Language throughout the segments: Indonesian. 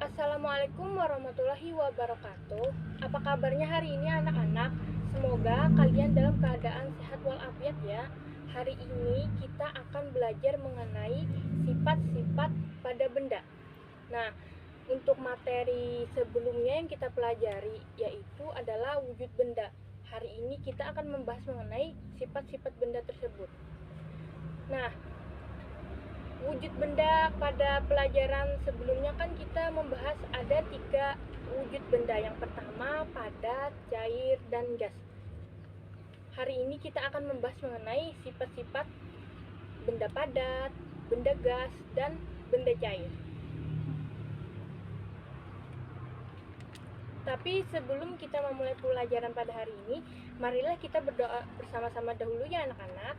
Assalamualaikum warahmatullahi wabarakatuh. Apa kabarnya hari ini anak-anak? Semoga kalian dalam keadaan sehat walafiat ya. Hari ini kita akan belajar mengenai sifat-sifat pada benda. Nah, untuk materi sebelumnya yang kita pelajari yaitu adalah wujud benda. Hari ini kita akan membahas mengenai sifat-sifat benda tersebut. Nah, wujud benda pada pelajaran sebelumnya kan kita membahas ada 3 wujud benda. Yang pertama padat, cair, dan gas. Hari ini kita akan membahas mengenai sifat-sifat benda padat, benda gas, dan benda cair. Tapi sebelum kita memulai pelajaran pada hari ini, marilah kita berdoa bersama-sama dahulu ya anak-anak.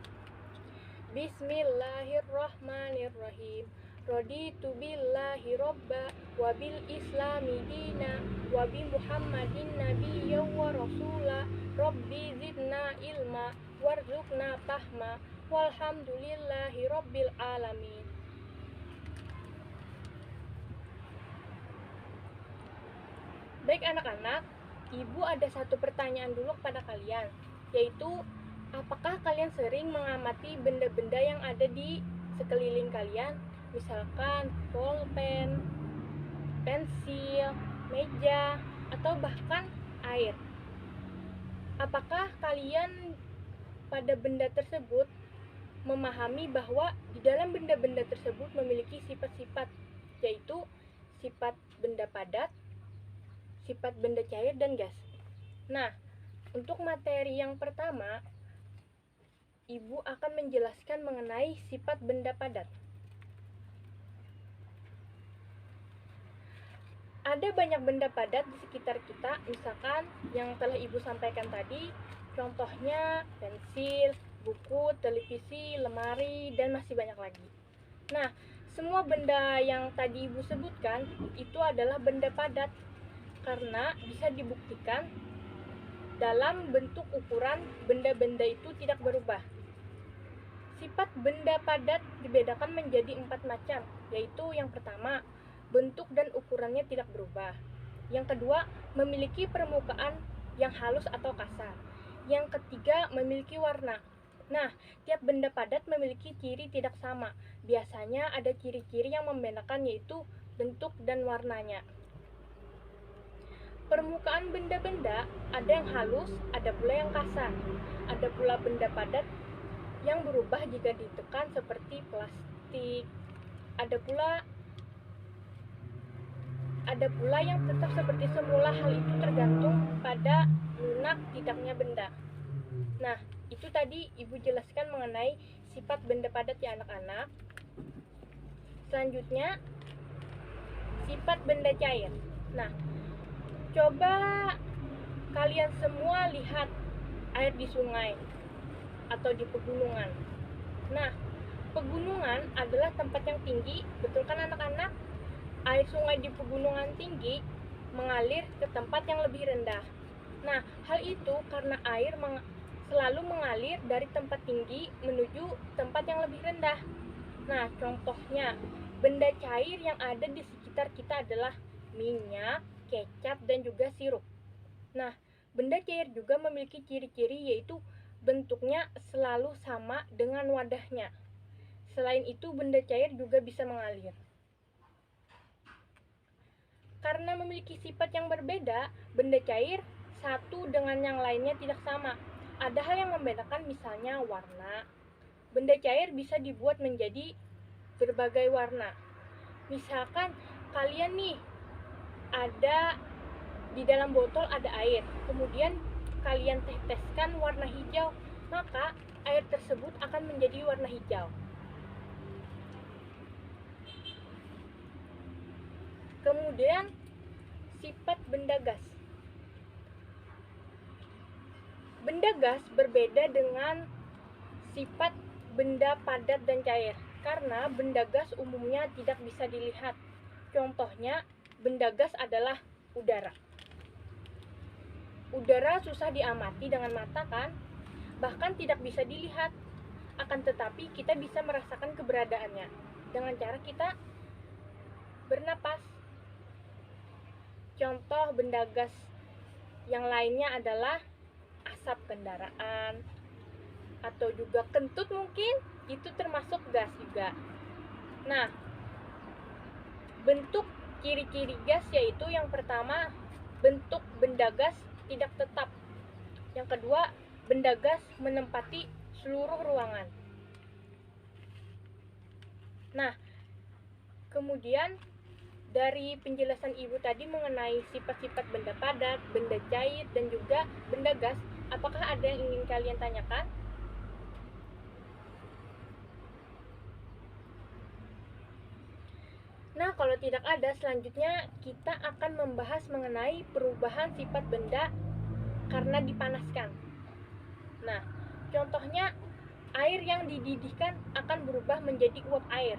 Bismillahirrahmanirrahim. Raditu billahi robba wa bil islami dina wa bi muhammadin nabiyya wa rasula rabbi zidna ilma warzuqna fahma walhamdulillahi rabbil alamin. Baik anak-anak, ibu ada satu pertanyaan dulu kepada kalian, yaitu apakah kalian sering mengamati benda-benda yang ada di sekeliling kalian? Misalkan pulpen, pensil, meja, atau bahkan air. Apakah kalian pada benda tersebut memahami bahwa di dalam benda-benda tersebut memiliki sifat-sifat, yaitu sifat benda padat, sifat benda cair, dan gas. Nah, untuk materi yang pertama, Ibu akan menjelaskan mengenai sifat benda padat. Ada banyak benda padat di sekitar kita, misalkan yang telah Ibu sampaikan tadi, contohnya pensil, buku, televisi, lemari, dan masih banyak lagi. Nah, semua benda yang tadi Ibu sebutkan itu adalah benda padat karena bisa dibuktikan dalam bentuk ukuran benda-benda itu tidak berubah. Sifat benda padat dibedakan menjadi 4 macam, yaitu yang pertama, bentuk dan ukurannya tidak berubah. Yang kedua, memiliki permukaan yang halus atau kasar. Yang ketiga, memiliki warna. Nah, tiap benda padat memiliki ciri tidak sama. Biasanya ada ciri-ciri yang membedakan, yaitu bentuk dan warnanya. Permukaan benda-benda ada yang halus, ada pula yang kasar. Ada pula benda padat yang berubah jika ditekan seperti plastik. Ada pula yang tetap seperti semula. Hal itu tergantung pada lunak tidaknya benda. Nah, itu tadi Ibu jelaskan mengenai sifat benda padat ya anak-anak. Selanjutnya, sifat benda cair. Nah, coba kalian semua lihat air di sungai atau di pegunungan. Nah, pegunungan adalah tempat yang tinggi, betul kan anak-anak? Air sungai di pegunungan tinggi mengalir ke tempat yang lebih rendah. Nah, hal itu karena air selalu mengalir dari tempat tinggi menuju tempat yang lebih rendah. Nah, contohnya, benda cair yang ada di sekitar kita adalah minyak, kecap, dan juga sirup. Nah, benda cair juga memiliki ciri-ciri, yaitu bentuknya selalu sama dengan wadahnya. Selain itu, benda cair juga bisa mengalir. Karena memiliki sifat yang berbeda, benda cair satu dengan yang lainnya tidak sama. Ada hal yang membedakan, misalnya warna. Benda cair bisa dibuat menjadi berbagai warna. Misalkan kalian nih, ada di dalam botol ada air, kemudian kalian teteskan warna hijau, maka air tersebut akan menjadi warna hijau. Kemudian sifat benda gas. Benda gas berbeda dengan sifat benda padat dan cair, karena benda gas umumnya tidak bisa dilihat. Contohnya, benda gas adalah udara. Udara susah diamati dengan mata kan? Bahkan tidak bisa dilihat. Akan tetapi kita bisa merasakan keberadaannya dengan cara kita bernapas. Contoh benda gas yang lainnya adalah asap kendaraan atau juga kentut, mungkin itu termasuk gas juga. Nah, bentuk ciri-ciri gas yaitu yang pertama, bentuk benda gas tidak tetap. Yang kedua, benda gas menempati seluruh ruangan. Nah, kemudian dari penjelasan Ibu tadi mengenai sifat-sifat benda padat, benda cair, dan juga benda gas, apakah ada yang ingin kalian tanyakan? Nah, kalau tidak ada, selanjutnya kita akan membahas mengenai perubahan sifat benda karena dipanaskan. Nah, contohnya air yang dididihkan akan berubah menjadi uap air.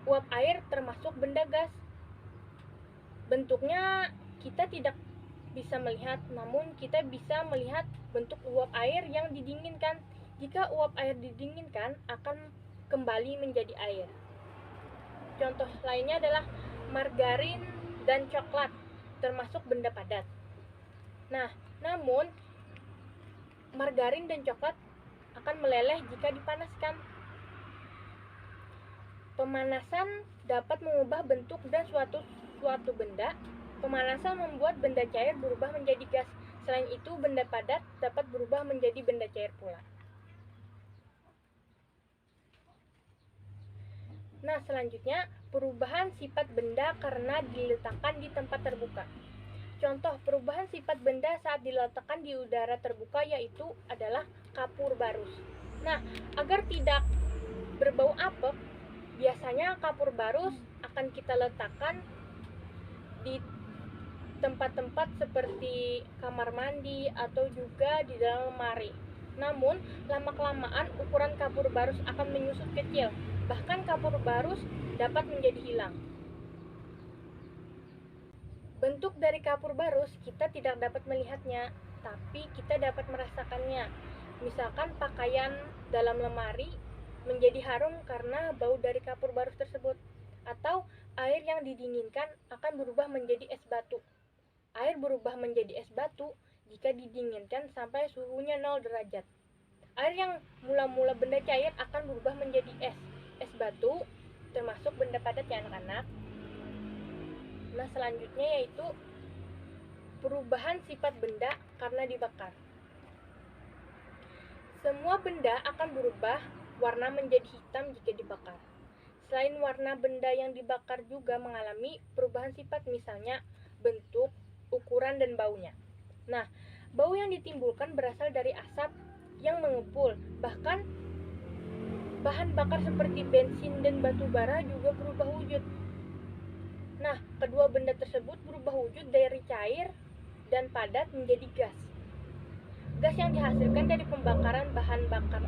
Uap air termasuk benda gas. Bentuknya kita tidak bisa melihat, namun kita bisa melihat bentuk uap air yang didinginkan. Jika uap air didinginkan, akan kembali menjadi air. Contoh lainnya adalah margarin dan coklat, termasuk benda padat. Nah, namun margarin dan coklat akan meleleh jika dipanaskan. Pemanasan dapat mengubah bentuk dan suatu benda. Pemanasan membuat benda cair berubah menjadi gas. Selain itu, benda padat dapat berubah menjadi benda cair pula. Nah, selanjutnya perubahan sifat benda karena diletakkan di tempat terbuka. Contoh perubahan sifat benda saat diletakkan di udara terbuka yaitu adalah kapur barus. Nah, agar tidak berbau apek, biasanya kapur barus akan kita letakkan di tempat-tempat seperti kamar mandi atau juga di dalam lemari. Namun, lama-kelamaan ukuran kapur barus akan menyusut kecil. Bahkan kapur barus dapat menjadi hilang. Bentuk dari kapur barus kita tidak dapat melihatnya, tapi kita dapat merasakannya. Misalkan pakaian dalam lemari menjadi harum karena bau dari kapur barus tersebut. Atau air yang didinginkan akan berubah menjadi es batu. Air berubah menjadi es batu jika didinginkan sampai suhunya 0 derajat. Air yang mula-mula benda cair akan berubah menjadi es. Es batu termasuk benda padat ya anak-anak. Nah, selanjutnya yaitu perubahan sifat benda karena dibakar. Semua benda akan berubah warna menjadi hitam jika dibakar. Selain warna, benda yang dibakar juga mengalami perubahan sifat, misalnya bentuk, ukuran, dan baunya. Nah, bau yang ditimbulkan berasal dari asap yang mengepul. Bahkan bahan bakar seperti bensin dan batu bara juga berubah wujud. Nah, kedua benda tersebut berubah wujud dari cair dan padat menjadi gas. Gas yang dihasilkan dari pembakaran bahan bakar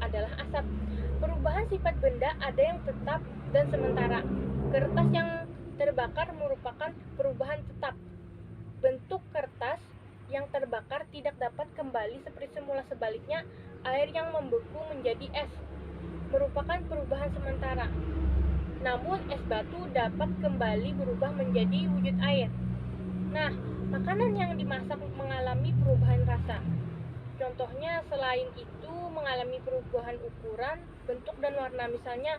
adalah asap. Perubahan sifat benda ada yang tetap dan sementara. Kertas yang terbakar merupakan perubahan tetap. Bentuk kertas yang terbakar tidak dapat kembali seperti semula. Sebaliknya, air yang membeku menjadi es merupakan perubahan sementara. Namun es batu dapat kembali berubah menjadi wujud air. Nah, makanan yang dimasak mengalami perubahan rasa. Contohnya selain itu mengalami perubahan ukuran, bentuk, dan warna. Misalnya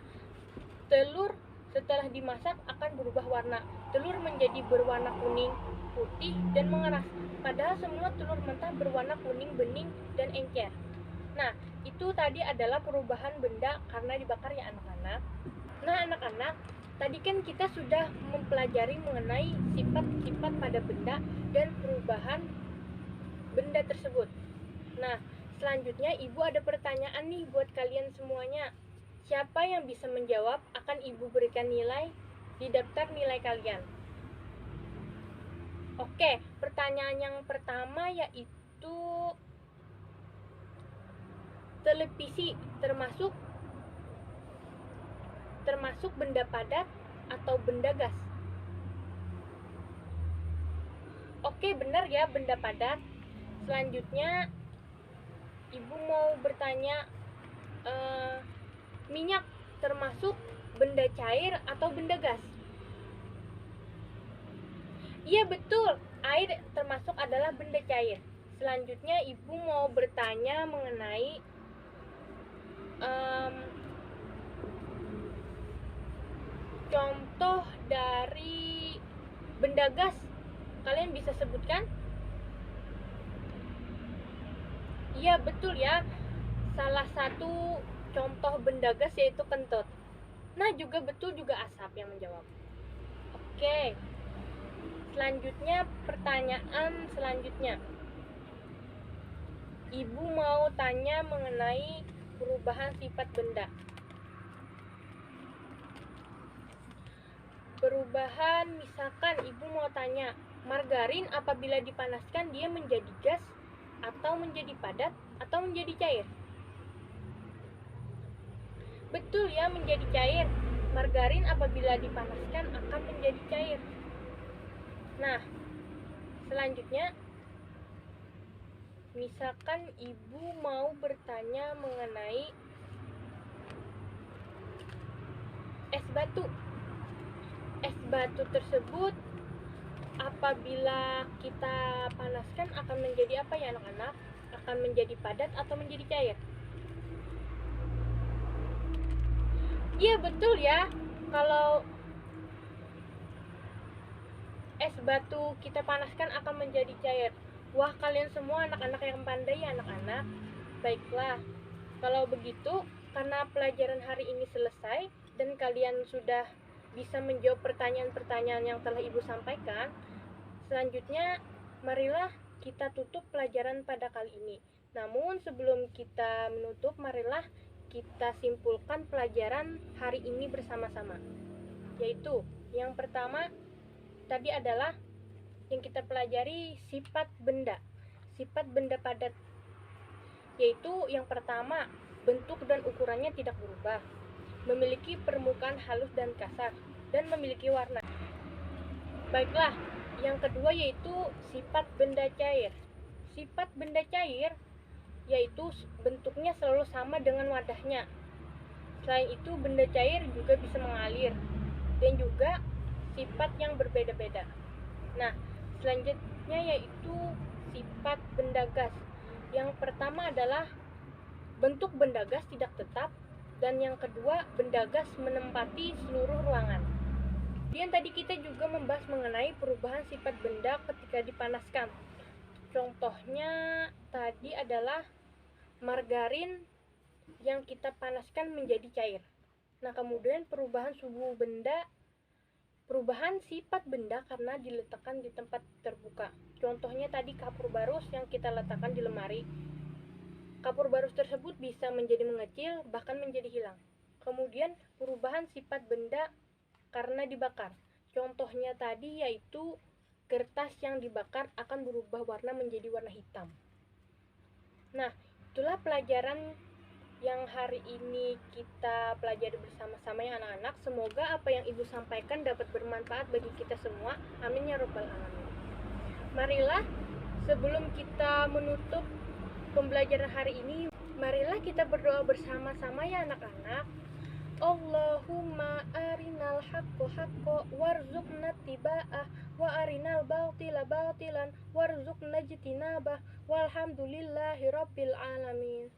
telur setelah dimasak akan berubah warna. Telur menjadi berwarna kuning, putih, dan mengeras. Padahal semua telur mentah berwarna kuning, bening, dan encer. Nah, itu tadi adalah perubahan benda karena dibakar ya anak-anak. Nah, anak-anak, tadi kan kita sudah mempelajari mengenai sifat-sifat pada benda dan perubahan benda tersebut. Nah, selanjutnya Ibu ada pertanyaan nih buat kalian semuanya. Siapa yang bisa menjawab akan Ibu berikan nilai di daftar nilai kalian. Oke, pertanyaan yang pertama yaitu televisi termasuk benda padat atau benda gas? Oke, benar ya, benda padat. Selanjutnya Ibu mau bertanya, minyak termasuk benda cair atau benda gas? Iya betul, air termasuk adalah benda cair. Selanjutnya ibu mau bertanya mengenai em, contoh dari benda gas. Kalian bisa sebutkan? Iya betul ya, salah satu contoh benda gas yaitu kentut. Nah juga betul juga asap yang menjawab. Oke, selanjutnya pertanyaan selanjutnya. Ibu mau tanya mengenai perubahan sifat benda. Perubahan, misalkan ibu mau tanya, margarin apabila dipanaskan dia menjadi gas atau menjadi padat atau menjadi cair? Betul ya, menjadi cair. Margarin apabila dipanaskan akan menjadi cair. Nah, selanjutnya misalkan ibu mau bertanya mengenai es batu. Es batu tersebut apabila kita panaskan akan menjadi apa ya anak-anak? Akan menjadi padat atau menjadi cair? Iya betul ya, kalau es batu kita panaskan akan menjadi cair. Wah, kalian semua anak-anak yang pandai ya anak-anak. Baiklah, kalau begitu karena pelajaran hari ini selesai dan kalian sudah bisa menjawab pertanyaan-pertanyaan yang telah ibu sampaikan, selanjutnya marilah kita tutup pelajaran pada kali ini. Namun sebelum kita menutup, marilah kita simpulkan pelajaran hari ini bersama-sama. Yaitu yang pertama tadi adalah yang kita pelajari sifat benda. Sifat benda padat yaitu yang pertama, bentuk dan ukurannya tidak berubah, memiliki permukaan halus dan kasar, dan memiliki warna. Baiklah, yang kedua yaitu sifat benda cair. Sifat benda cair yaitu bentuknya selalu sama dengan wadahnya. Selain itu, benda cair juga bisa mengalir dan juga sifat yang berbeda-beda. Nah, selanjutnya yaitu sifat benda gas. Yang pertama adalah bentuk benda gas tidak tetap, dan yang kedua, benda gas menempati seluruh ruangan. Dan tadi kita juga membahas mengenai perubahan sifat benda ketika dipanaskan. Contohnya tadi adalah margarin yang kita panaskan menjadi cair. Nah, kemudian perubahan sifat benda karena diletakkan di tempat terbuka. Contohnya tadi kapur barus yang kita letakkan di lemari. Kapur barus tersebut bisa menjadi mengecil, bahkan menjadi hilang. Kemudian perubahan sifat benda karena dibakar. Contohnya tadi yaitu kertas yang dibakar akan berubah warna menjadi warna hitam. Nah, itulah pelajaran yang hari ini kita pelajari bersama-sama ya anak-anak. Semoga apa yang ibu sampaikan dapat bermanfaat bagi kita semua. Amin ya robbal alamin. Marilah sebelum kita menutup pembelajaran hari ini, marilah kita berdoa bersama-sama ya anak-anak. Allahumma arinal haqqo haqqo warzuqna tiba'ah wa arinal batila batilan warzuqna jitinabah walhamdulillahi rabbil alamin.